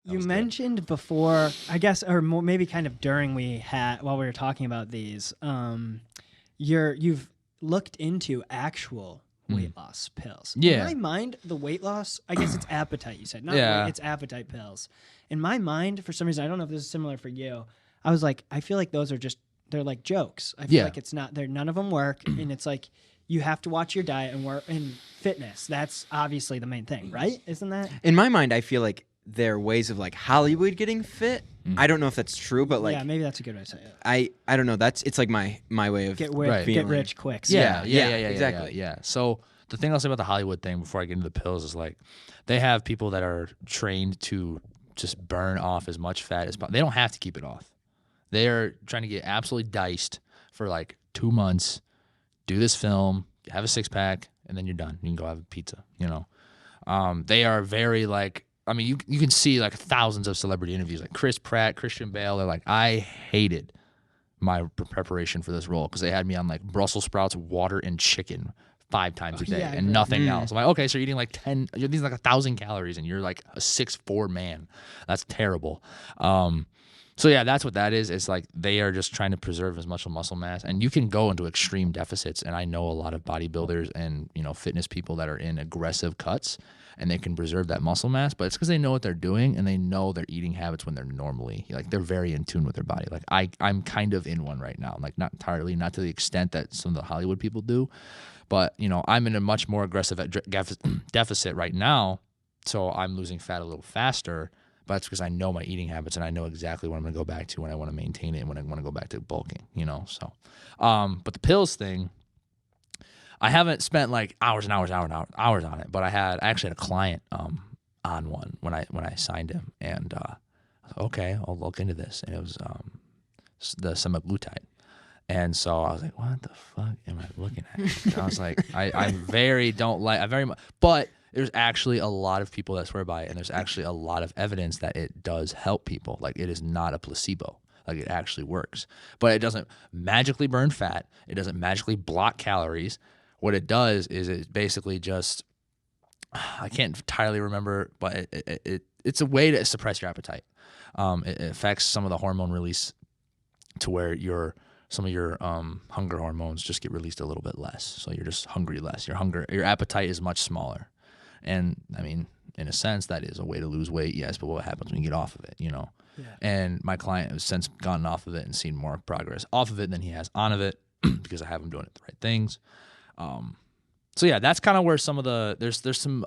You mentioned before, I guess, or more, maybe kind of during while we were talking about these, you've looked into actual weight loss pills. Yeah. In my mind, the weight loss, I guess it's appetite, you said. Not Yeah. weight, it's appetite pills. In my mind, for some reason, I don't know if this is similar for you, I was like, I feel like those are they're like jokes. I feel like it's not, none of them work, and it's like, you have to watch your diet and work and fitness. That's obviously the main thing, right? Isn't that? In my mind, I feel like they're ways of like Hollywood getting fit. I don't know if that's true, but like, yeah, maybe that's a good way to say it. I don't know. It's like my way of Get feeling. rich quick. Yeah, Exactly. Yeah. So the thing I'll say about the Hollywood thing before I get into the pills is like they have people that are trained to just burn off as much fat as possible. They don't have to keep it off. They are trying to get absolutely diced for like 2 months, do this film, have a 6-pack, and then you're done. You can go have a pizza, you know. They are very like, I mean, you can see like thousands of celebrity interviews, like Chris Pratt, Christian Bale. They're like, I hated my preparation for this role because they had me on like Brussels sprouts, water, and chicken 5 times a day and nothing else. I'm like, okay, so you're eating like you're eating like 1,000 calories and you're like a 6'4" man. That's terrible. So yeah, that's what that is. It's like they are just trying to preserve as much muscle mass, and you can go into extreme deficits. And I know a lot of bodybuilders and fitness people that are in aggressive cuts, and they can preserve that muscle mass. But it's because they know what they're doing and they know their eating habits when they're normally like they're very in tune with their body. Like I'm kind of in one right now, like not entirely, not to the extent that some of the Hollywood people do, but I'm in a much more aggressive deficit right now, so I'm losing fat a little faster. But it's because I know my eating habits and I know exactly what I'm going to go back to when I want to maintain it and when I want to go back to bulking, So, but the pills thing, I haven't spent like hours and hours on it. But I actually had a client on one when I signed him, and I was like, okay, I'll look into this, and it was the semaglutide. And so I was like, what the fuck am I looking at? And I was like, I very much, but there's actually a lot of people that swear by it, and there's actually a lot of evidence that it does help people. Like, it is not a placebo. Like, it actually works. But it doesn't magically burn fat. It doesn't magically block calories. What it does is it basically just, I can't entirely remember, but it's a way to suppress your appetite. It affects some of the hormone release to where some of your hunger hormones just get released a little bit less. So you're just hungry less. Your appetite is much smaller. And I mean, in a sense, that is a way to lose weight, yes, but what happens when you get off of it, Yeah. And my client has since gotten off of it and seen more progress off of it than he has on of it because I have him doing it the right things. So yeah, that's kind of where some of a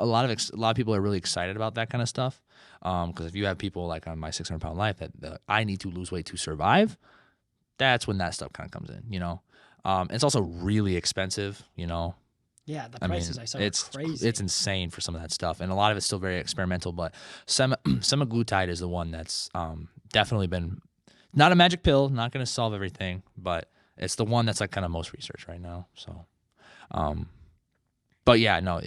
lot of people are really excited about that kind of stuff. Because if you have people like on my 600-pound life that I need to lose weight to survive, that's when that stuff kind of comes in, It's also really expensive, Yeah, the prices I saw are crazy. It's insane for some of that stuff, and a lot of it's still very experimental. But semaglutide is the one that's definitely been not a magic pill, not going to solve everything, but it's the one that's like kind of most research right now. So, but yeah, no,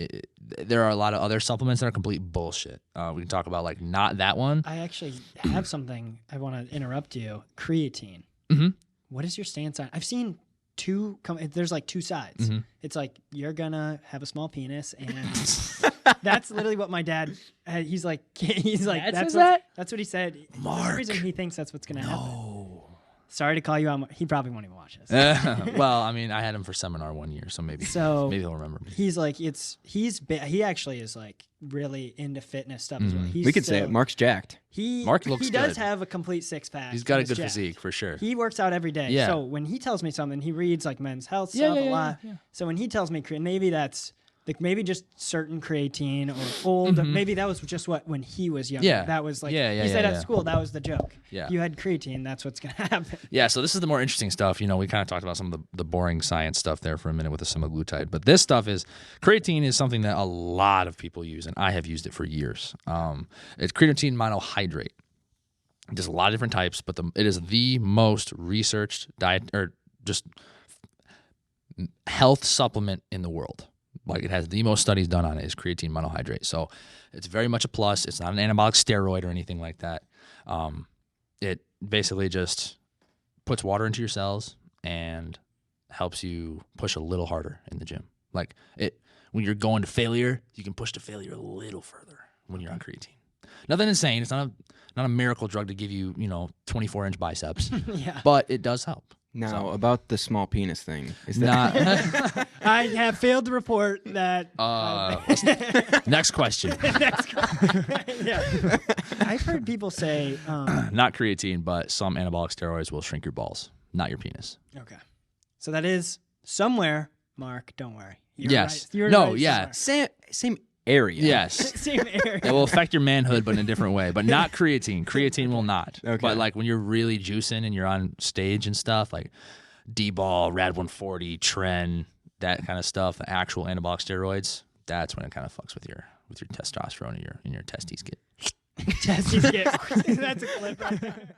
there are a lot of other supplements that are complete bullshit. We can talk about like not that one. I actually have something I want to interrupt you. Creatine. Mm-hmm. What is your stance on? I've seen there's like two sides. Mm-hmm. It's like you're gonna have a small penis, and that's literally what my dad. He's like that's what he said. Mark. For some reason, he thinks that's what's gonna happen. Sorry to call you out. He probably won't even watch this. Well, I mean, I had him for seminar one year, so maybe he'll remember me. He's like he actually is like really into fitness stuff as well. We could say it. Mark's jacked. Mark looks He does have a complete 6-pack. He's got a good physique for sure. He works out every day. Yeah. So when he tells me something, he reads like Men's Health stuff a lot. Yeah. So when he tells me maybe that's like maybe just certain creatine or old. Maybe that was just when he was younger. Yeah. That was like he said at school that was the joke. Yeah. If you had creatine, that's what's gonna happen. Yeah. So this is the more interesting stuff. We kind of talked about some of the boring science stuff there for a minute with the semaglutide, but this stuff creatine is something that a lot of people use, and I have used it for years. It's creatine monohydrate. There's a lot of different types, but it is the most researched diet or just health supplement in the world. Like, it has the most studies done on it is creatine monohydrate. So it's very much a plus. It's not an anabolic steroid or anything like that. It basically just puts water into your cells and helps you push a little harder in the gym. Like, when you're going to failure, you can push to failure a little further when you're on creatine. Nothing insane. It's not not a miracle drug to give you, 24-inch biceps, Yeah. but it does help. Now, about the small penis thing. Is Not. I have failed to report that. Next question. Yeah. I've heard people say. Not creatine, but some anabolic steroids will shrink your balls, not your penis. Okay. So that is somewhere, Mark. Don't worry. You're Yes. Right. You're No, right yeah. somewhere. Same area. Yes. Same area. It will affect your manhood, but in a different way. But not creatine. Creatine will not. Okay. But like when you're really juicing and you're on stage and stuff, like D-ball, Rad 140, Tren, that kind of stuff, the actual anabolic steroids, that's when it kind of fucks with your testosterone and your testes get. Testes get. That's a clip right there.